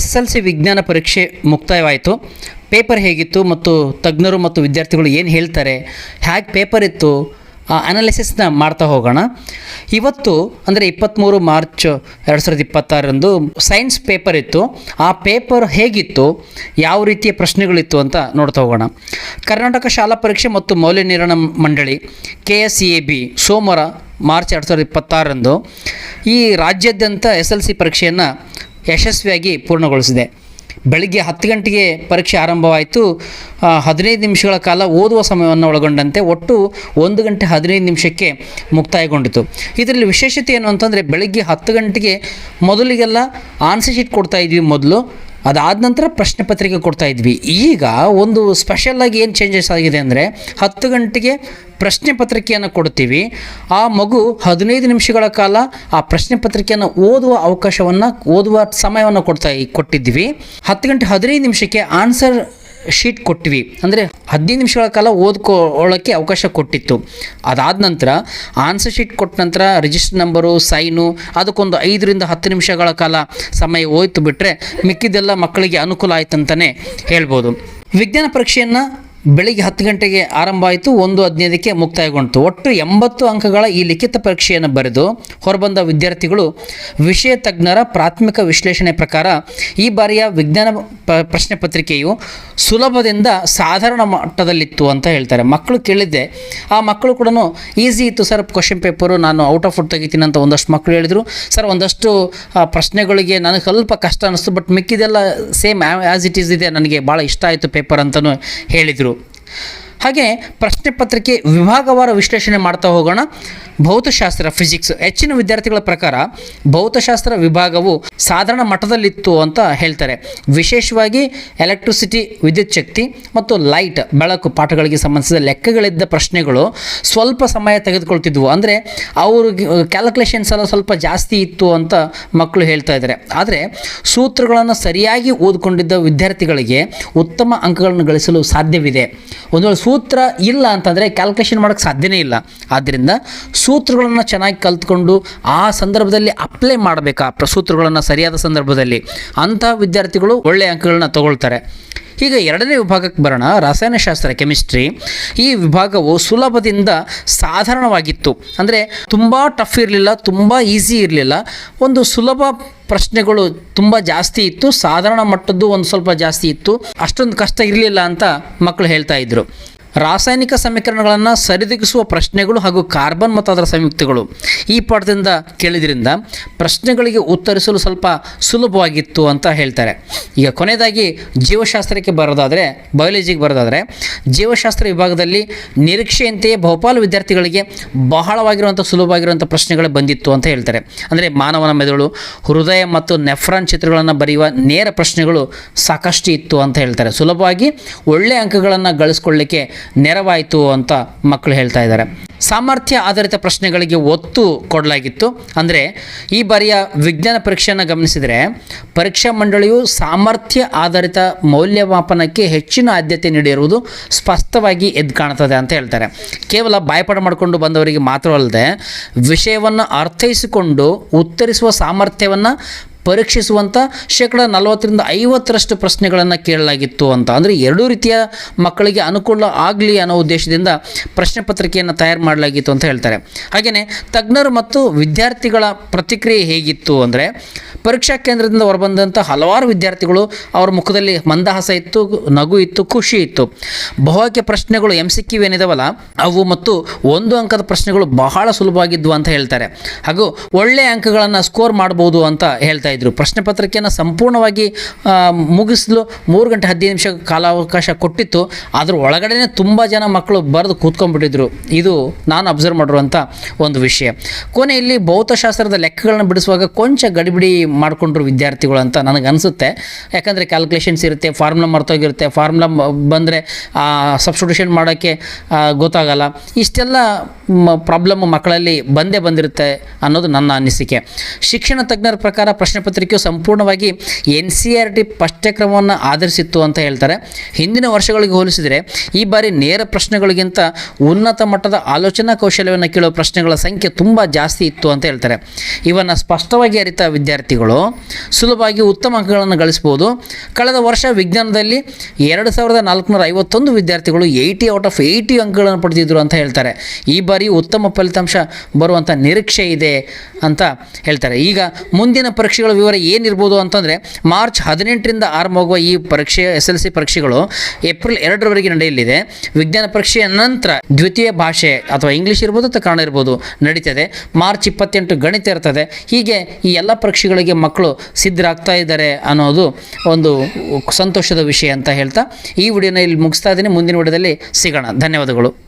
SSLC ವಿಜ್ಞಾನ ಪರೀಕ್ಷೆ ಮುಕ್ತಾಯವಾಯಿತು. ಪೇಪರ್ ಹೇಗಿತ್ತು ಮತ್ತು ತಜ್ಞರು ಮತ್ತು ವಿದ್ಯಾರ್ಥಿಗಳು ಏನು ಹೇಳ್ತಾರೆ, ಹೇಗೆ ಪೇಪರ್ ಇತ್ತು, ಅನಾಲಿಸಿಸ್ನ ಮಾಡ್ತಾ ಹೋಗೋಣ. ಇವತ್ತು ಅಂದರೆ 23 ಮಾರ್ಚ್ 2026ರಂದು ಸೈನ್ಸ್ ಪೇಪರ್ ಇತ್ತು. ಆ ಪೇಪರ್ ಹೇಗಿತ್ತು, ಯಾವ ರೀತಿಯ ಪ್ರಶ್ನೆಗಳಿತ್ತು ಅಂತ ನೋಡ್ತಾ ಹೋಗೋಣ. ಕರ್ನಾಟಕ ಶಾಲಾ ಪರೀಕ್ಷೆ ಮತ್ತು ಮೌಲ್ಯ ನಿರ್ಣಯ ಮಂಡಳಿ KSEAB ಸೋಮವಾರ ಮಾರ್ಚ್ 2026ರಂದು ಈ ರಾಜ್ಯಾದ್ಯಂತ SSLC ಪರೀಕ್ಷೆಯನ್ನು ಯಶಸ್ವಿಯಾಗಿ ಪೂರ್ಣಗೊಳಿಸಿದೆ. ಬೆಳಗ್ಗೆ 10 ಗಂಟೆಗೆ ಪರೀಕ್ಷೆ ಆರಂಭವಾಯಿತು. 15 ನಿಮಿಷಗಳ ಕಾಲ ಓದುವ ಸಮಯವನ್ನು ಒಳಗೊಂಡಂತೆ ಒಟ್ಟು 1 ಗಂಟೆ 15 ನಿಮಿಷಕ್ಕೆ ಮುಕ್ತಾಯಗೊಂಡಿತು. ಇದರಲ್ಲಿ ವಿಶೇಷತೆ ಏನು ಅಂತಂದರೆ, ಬೆಳಗ್ಗೆ 10 ಗಂಟೆಗೆ ಮೊದಲಿಗೆಲ್ಲ ಆನ್ಸರ್ ಶೀಟ್ ಕೊಡ್ತಾ ಇದ್ವಿ ಮೊದಲು, ಅದಾದ ನಂತರ ಪ್ರಶ್ನೆ ಪತ್ರಿಕೆ ಕೊಡ್ತಾ ಇದ್ವಿ. ಈಗ ಒಂದು ಸ್ಪೆಷಲಾಗಿ ಏನು ಚೇಂಜಸ್ ಆಗಿದೆ ಅಂದರೆ, 10 ಗಂಟೆಗೆ ಪ್ರಶ್ನೆ ಪತ್ರಿಕೆಯನ್ನು ಕೊಡ್ತೀವಿ. ಆ ಮಗು 15 ನಿಮಿಷಗಳ ಕಾಲ ಆ ಪ್ರಶ್ನೆ ಪತ್ರಿಕೆಯನ್ನು ಓದುವ ಸಮಯವನ್ನು ಕೊಟ್ಟಿದ್ವಿ. 10 ಗಂಟೆ 15 ನಿಮಿಷಕ್ಕೆ ಆನ್ಸರ್ ಶೀಟ್ ಕೊಟ್ಟಿವಿ, ಅಂದರೆ 15 ನಿಮಿಷಗಳ ಕಾಲ ಓದ್ಕೊಳ್ಳೋಕ್ಕೆ ಅವಕಾಶ ಕೊಟ್ಟಿತ್ತು. ಅದಾದ ನಂತರ ಆನ್ಸರ್ ಶೀಟ್ ಕೊಟ್ಟ ನಂತರ ರಿಜಿಸ್ಟರ್ ನಂಬರು, ಸೈನು, ಅದಕ್ಕೊಂದು 5ರಿಂದ 10 ನಿಮಿಷಗಳ ಕಾಲ ಸಮಯ ಹೋಯ್ತು ಬಿಟ್ಟರೆ ಮಿಕ್ಕಿದೆಲ್ಲ ಮಕ್ಕಳಿಗೆ ಅನುಕೂಲ ಆಯ್ತು ಅಂತಲೇ ಹೇಳ್ಬೋದು. ವಿಜ್ಞಾನ ಪರೀಕ್ಷೆಯನ್ನು ಬೆಳಿಗ್ಗೆ 10 ಗಂಟೆಗೆ ಆರಂಭ ಆಯಿತು, 1:15ಕ್ಕೆ ಮುಕ್ತಾಯಗೊಂಡಿತು. ಒಟ್ಟು 80 ಅಂಕಗಳ ಈ ಲಿಖಿತ ಪರೀಕ್ಷೆಯನ್ನು ಬರೆದು ಹೊರಬಂದ ವಿದ್ಯಾರ್ಥಿಗಳು ವಿಷಯ ತಜ್ಞರ ಪ್ರಾಥಮಿಕ ವಿಶ್ಲೇಷಣೆ ಪ್ರಕಾರ ಈ ಬಾರಿಯ ವಿಜ್ಞಾನ ಪ್ರಶ್ನೆ ಪತ್ರಿಕೆಯು ಸುಲಭದಿಂದ ಸಾಧಾರಣ ಮಟ್ಟದಲ್ಲಿತ್ತು ಅಂತ ಹೇಳ್ತಾರೆ. ಮಕ್ಕಳು ಕೇಳಿದ್ದೆ, ಆ ಮಕ್ಕಳು ಕೂಡ ಈಸಿ ಇತ್ತು ಸರ್ ಕ್ವಶನ್ ಪೇಪರು, ನಾನು ಔಟ್ ಆಫ್ ಔಟ್ ತೆಗಿತೀನಿ ಅಂತ ಒಂದಷ್ಟು ಮಕ್ಕಳು ಹೇಳಿದರು. ಸರ್ ಒಂದಷ್ಟು ಪ್ರಶ್ನೆಗಳಿಗೆ ನನಗೆ ಸ್ವಲ್ಪ ಕಷ್ಟ ಅನ್ನಿಸ್ತು, ಬಟ್ ಮಿಕ್ಕಿದೆಲ್ಲ ಸೇಮ್ ಆ್ಯಸ್ ಇಟ್ ಈಸ್ ಇದೆ, ನನಗೆ ಭಾಳ ಇಷ್ಟ ಆಯಿತು ಪೇಪರ್ ಅಂತಲೂ ಹೇಳಿದರು. ಹಾಗೆ ಪ್ರಶ್ನೆ ಪತ್ರಿಕೆ ವಿಭಾಗವಾರ ವಿಶ್ಲೇಷಣೆ ಮಾಡ್ತಾ ಹೋಗೋಣ. ಭೌತಶಾಸ್ತ್ರ, ಫಿಸಿಕ್ಸ್, ಹೆಚ್ಚಿನ ವಿದ್ಯಾರ್ಥಿಗಳ ಪ್ರಕಾರ ಭೌತಶಾಸ್ತ್ರ ವಿಭಾಗವು ಸಾಧಾರಣ ಮಟ್ಟದಲ್ಲಿತ್ತು ಅಂತ ಹೇಳ್ತಾರೆ. ವಿಶೇಷವಾಗಿ ಎಲೆಕ್ಟ್ರಿಸಿಟಿ, ವಿದ್ಯುತ್ ಶಕ್ತಿ ಮತ್ತು ಲೈಟ್, ಬೆಳಕು ಪಾಠಗಳಿಗೆ ಸಂಬಂಧಿಸಿದ ಲೆಕ್ಕಗಳಿದ್ದ ಪ್ರಶ್ನೆಗಳು ಸ್ವಲ್ಪ ಸಮಯ ತೆಗೆದುಕೊಳ್ತಿದ್ವು. ಅಂದರೆ ಅವ್ರಿಗೆ ಕ್ಯಾಲ್ಕುಲೇಷನ್ಸ್ ಎಲ್ಲ ಸ್ವಲ್ಪ ಜಾಸ್ತಿ ಇತ್ತು ಅಂತ ಮಕ್ಕಳು ಹೇಳ್ತಾ ಇದ್ದಾರೆ. ಆದರೆ ಸೂತ್ರಗಳನ್ನು ಸರಿಯಾಗಿ ಓದ್ಕೊಂಡಿದ್ದ ವಿದ್ಯಾರ್ಥಿಗಳಿಗೆ ಉತ್ತಮ ಅಂಕಗಳನ್ನು ಗಳಿಸಲು ಸಾಧ್ಯವಿದೆ. ಒಂದು ವೇಳೆ ಸೂತ್ರ ಇಲ್ಲ ಅಂತಂದರೆ ಕ್ಯಾಲ್ಕುಲೇಷನ್ ಮಾಡೋಕ್ಕೆ ಸಾಧ್ಯನೇ ಇಲ್ಲ. ಆದ್ದರಿಂದ ಸೂತ್ರಗಳನ್ನು ಚೆನ್ನಾಗಿ ಕಲ್ತ್ಕೊಂಡು ಆ ಸಂದರ್ಭದಲ್ಲಿ ಅಪ್ಲೈ ಮಾಡಬೇಕು. ಆ ಸೂತ್ರಗಳನ್ನು ಸರಿಯಾದ ಸಂದರ್ಭದಲ್ಲಿ ಅಂಥ ವಿದ್ಯಾರ್ಥಿಗಳು ಒಳ್ಳೆಯ ಅಂಕಗಳನ್ನ ತಗೊಳ್ತಾರೆ. ಈಗ ಎರಡನೇ ವಿಭಾಗಕ್ಕೆ ಬರೋಣ, ರಸಾಯನಶಾಸ್ತ್ರ, ಕೆಮಿಸ್ಟ್ರಿ. ಈ ವಿಭಾಗವು ಸುಲಭದಿಂದ ಸಾಧಾರಣವಾಗಿತ್ತು. ಅಂದರೆ ತುಂಬ ಟಫ್ ಇರಲಿಲ್ಲ, ತುಂಬ ಈಸಿ ಇರಲಿಲ್ಲ. ಒಂದು ಸುಲಭ ಪ್ರಶ್ನೆಗಳು ತುಂಬ ಜಾಸ್ತಿ ಇತ್ತು, ಸಾಧಾರಣ ಮಟ್ಟದ್ದು ಒಂದು ಸ್ವಲ್ಪ ಜಾಸ್ತಿ ಇತ್ತು, ಅಷ್ಟೊಂದು ಕಷ್ಟ ಇರಲಿಲ್ಲ ಅಂತ ಮಕ್ಕಳು ಹೇಳ್ತಾ ಇದ್ದರು. ರಾಸಾಯನಿಕ ಸಮೀಕರಣಗಳನ್ನು ಸರಿದೂಗಿಸುವ ಪ್ರಶ್ನೆಗಳು ಹಾಗೂ ಕಾರ್ಬನ್ ಮತ್ತು ಅದರ ಸಂಯುಕ್ತಗಳು ಈ ಪಾಠದಿಂದ ಕೇಳಿದ್ರಿಂದ ಪ್ರಶ್ನೆಗಳಿಗೆ ಉತ್ತರಿಸಲು ಸ್ವಲ್ಪ ಸುಲಭವಾಗಿತ್ತು ಅಂತ ಹೇಳ್ತಾರೆ. ಈಗ ಕೊನೆಯದಾಗಿ ಜೀವಶಾಸ್ತ್ರಕ್ಕೆ ಬಯಾಲಜಿಗೆ ಬರೋದಾದರೆ ಜೀವಶಾಸ್ತ್ರ ವಿಭಾಗದಲ್ಲಿ ನಿರೀಕ್ಷೆಯಂತೆಯೇ ಬಹುಪಾಲು ವಿದ್ಯಾರ್ಥಿಗಳಿಗೆ ಬಹಳವಾಗಿರುವಂಥ ಸುಲಭವಾಗಿರುವಂಥ ಪ್ರಶ್ನೆಗಳೇ ಬಂದಿತ್ತು ಅಂತ ಹೇಳ್ತಾರೆ. ಅಂದರೆ ಮಾನವನ ಮೆದುಳು, ಹೃದಯ ಮತ್ತು ನೆಫ್ರಾನ್ ಚಿತ್ರಗಳನ್ನು ಬರೆಯುವ ನೇರ ಪ್ರಶ್ನೆಗಳು ಸಾಕಷ್ಟು ಇತ್ತು ಅಂತ ಹೇಳ್ತಾರೆ. ಸುಲಭವಾಗಿ ಒಳ್ಳೆಯ ಅಂಕಗಳನ್ನು ಗಳಿಸ್ಕೊಳ್ಳಿಕ್ಕೆ ನೆರವಾಯಿತು ಅಂತ ಮಕ್ಕಳು ಹೇಳ್ತಾ ಇದ್ದಾರೆ. ಸಾಮರ್ಥ್ಯ ಆಧಾರಿತ ಪ್ರಶ್ನೆಗಳಿಗೆ ಒತ್ತು ಕೊಡಲಾಗಿತ್ತು. ಅಂದರೆ ಈ ಬಾರಿಯ ವಿಜ್ಞಾನ ಪರೀಕ್ಷೆಯನ್ನು ಗಮನಿಸಿದರೆ ಪರೀಕ್ಷಾ ಮಂಡಳಿಯು ಸಾಮರ್ಥ್ಯ ಆಧಾರಿತ ಮೌಲ್ಯಮಾಪನಕ್ಕೆ ಹೆಚ್ಚಿನ ಆದ್ಯತೆ ನೀಡಿರುವುದು ಸ್ಪಷ್ಟವಾಗಿ ಎದ್ದು ಕಾಣ್ತದೆ ಅಂತ ಹೇಳ್ತಾರೆ. ಕೇವಲ ಬಾಯ್ಪಾಠ ಮಾಡಿಕೊಂಡು ಬಂದವರಿಗೆ ಮಾತ್ರವಲ್ಲದೆ ವಿಷಯವನ್ನು ಅರ್ಥೈಸಿಕೊಂಡು ಉತ್ತರಿಸುವ ಸಾಮರ್ಥ್ಯವನ್ನು ಪರೀಕ್ಷಿಸುವಂಥ 40-50% ಪ್ರಶ್ನೆಗಳನ್ನು ಕೇಳಲಾಗಿತ್ತು ಅಂತ. ಅಂದರೆ ಎರಡೂ ರೀತಿಯ ಮಕ್ಕಳಿಗೆ ಅನುಕೂಲ ಆಗಲಿ ಅನ್ನೋ ಉದ್ದೇಶದಿಂದ ಪ್ರಶ್ನೆ ಪತ್ರಿಕೆಯನ್ನು ತಯಾರು ಮಾಡಲಾಗಿತ್ತು ಅಂತ ಹೇಳ್ತಾರೆ. ಹಾಗೆಯೇ ತಜ್ಞರು ಮತ್ತು ವಿದ್ಯಾರ್ಥಿಗಳ ಪ್ರತಿಕ್ರಿಯೆ ಹೇಗಿತ್ತು ಅಂದರೆ, ಪರೀಕ್ಷಾ ಕೇಂದ್ರದಿಂದ ಹೊರಬಂದಂಥ ಹಲವಾರು ವಿದ್ಯಾರ್ಥಿಗಳು ಅವರ ಮುಖದಲ್ಲಿ ಮಂದಹಾಸ ಇತ್ತು, ನಗು ಇತ್ತು, ಖುಷಿ ಇತ್ತು. ಬಹುಆಯ್ಕೆ ಪ್ರಶ್ನೆಗಳು MCQ ಏನಿದಾವಲ್ಲ ಅವು ಮತ್ತು 1 ಅಂಕದ ಪ್ರಶ್ನೆಗಳು ಬಹಳ ಸುಲಭವಾಗಿದ್ವು ಅಂತ ಹೇಳ್ತಾರೆ. ಹಾಗೂ ಒಳ್ಳೆಯ ಅಂಕಗಳನ್ನು ಸ್ಕೋರ್ ಮಾಡ್ಬೋದು ಅಂತ ಹೇಳ್ತಾ ಇದ್ರು. ಪ್ರಶ್ನೆ ಪತ್ರಿಕೆಯನ್ನು ಸಂಪೂರ್ಣವಾಗಿ ಮುಗಿಸಲು 3 ಗಂಟೆ 15 ನಿಮಿಷ ಕಾಲಾವಕಾಶ ಕೊಟ್ಟಿತ್ತು. ಅದ್ರ ಒಳಗಡೆ ತುಂಬ ಜನ ಮಕ್ಕಳು ಬರೆದು ಕೂತ್ಕೊಂಡ್ಬಿಟ್ಟಿದ್ರು. ಇದು ನಾನು ಅಬ್ಸರ್ವ್ ಮಾಡಿರುವಂಥ ಒಂದು ವಿಷಯ. ಕೊನೆಯಲ್ಲಿ ಭೌತಶಾಸ್ತ್ರದ ಲೆಕ್ಕಗಳನ್ನ ಬಿಡಿಸುವಾಗ ಕೊಂಚ ಗಡಿಬಿಡಿ ಮಾಡಿಕೊಂಡ್ರು ವಿದ್ಯಾರ್ಥಿಗಳು ಅಂತ ನನಗೆ ಅನಿಸುತ್ತೆ. ಯಾಕಂದರೆ ಕ್ಯಾಲ್ಕುಲೇಷನ್ಸ್ ಇರುತ್ತೆ, ಫಾರ್ಮುಲಾ ಮರ್ತೋಗಿರುತ್ತೆ, ಫಾರ್ಮುಲಾ ಬಂದರೆ ಸಬ್ಸ್ಟಿಟ್ಯೂಷನ್ ಮಾಡೋಕ್ಕೆ ಗೊತ್ತಾಗಲ್ಲ. ಇಷ್ಟೆಲ್ಲ ಪ್ರಾಬ್ಲಮ್ ಮಕ್ಕಳಲ್ಲಿ ಬಂದಿರುತ್ತೆ ಅನ್ನೋದು ನನ್ನ ಅನಿಸಿಕೆ. ಶಿಕ್ಷಣ ತಜ್ಞರ ಪ್ರಕಾರ ಪ್ರಶ್ನೆ ಪತ್ರಿಕೆಯು ಸಂಪೂರ್ಣವಾಗಿ NCERT ಪಠ್ಯಕ್ರಮವನ್ನು ಆಧರಿಸಿತ್ತು ಅಂತ ಹೇಳ್ತಾರೆ. ಹಿಂದಿನ ವರ್ಷಗಳಿಗೆ ಹೋಲಿಸಿದರೆ ಈ ಬಾರಿ ನೇರ ಪ್ರಶ್ನೆಗಳಿಗಿಂತ ಉನ್ನತ ಮಟ್ಟದ ಆಲೋಚನಾ ಕೌಶಲ್ಯವನ್ನು ಕೇಳುವ ಪ್ರಶ್ನೆಗಳ ಸಂಖ್ಯೆ ತುಂಬ ಜಾಸ್ತಿ ಇತ್ತು ಅಂತ ಹೇಳ್ತಾರೆ. ಇವನ್ನು ಸ್ಪಷ್ಟವಾಗಿ ಅರಿತ ವಿದ್ಯಾರ್ಥಿಗಳು ಸುಲಭವಾಗಿ ಉತ್ತಮ ಅಂಕಗಳನ್ನು ಗಳಿಸ್ಬೋದು. ಕಳೆದ ವರ್ಷ ವಿಜ್ಞಾನದಲ್ಲಿ 2451 ವಿದ್ಯಾರ್ಥಿಗಳು 80 ಔಟ್ ಆಫ್ 80 ಅಂಕಗಳನ್ನು ಪಡೆದಿದ್ದರು ಅಂತ ಹೇಳ್ತಾರೆ. ಈ ಬಾರಿ ಉತ್ತಮ ಫಲಿತಾಂಶ ಬರುವಂಥ ನಿರೀಕ್ಷೆ ಇದೆ ಅಂತ ಹೇಳ್ತಾರೆ. ಈಗ ಮುಂದಿನ ಪರೀಕ್ಷೆಗಳ ವಿವರ ಏನಿರ್ಬೋದು ಅಂತಂದರೆ, ಮಾರ್ಚ್ 18ರಿಂದ ಆರಂಭವಾಗುವ ಈ ಪರೀಕ್ಷೆ SLC ಪರೀಕ್ಷೆಗಳು ಏಪ್ರಿಲ್ 2ರವರೆಗೆ ನಡೆಯಲಿದೆ. ವಿಜ್ಞಾನ ಪರೀಕ್ಷೆಯ ನಂತರ ದ್ವಿತೀಯ ಭಾಷೆ ಅಥವಾ ಇಂಗ್ಲೀಷ್ ಇರ್ಬೋದು ಅಥವಾ ಕನ್ನಡ ಇರ್ಬೋದು ನಡೀತದೆ. ಮಾರ್ಚ್ 28 ಗಣಿತ ಇರ್ತದೆ. ಹೀಗೆ ಈ ಎಲ್ಲ ಪರೀಕ್ಷೆಗಳಿಗೆ ಮಕ್ಕಳು ಸಿದ್ಧರಾಗ್ತಾ ಇದ್ದಾರೆ ಅನ್ನೋದು ಒಂದು ಸಂತೋಷದ ವಿಷಯ ಅಂತ ಹೇಳ್ತಾ ಈ ವಿಡಿಯೋನ ಇಲ್ಲಿ ಮುಗಿಸ್ತಾ ಇದ್ದೀನಿ. ಮುಂದಿನ ವಿಡಿಯೋದಲ್ಲಿ ಸಿಗೋಣ. ಧನ್ಯವಾದಗಳು.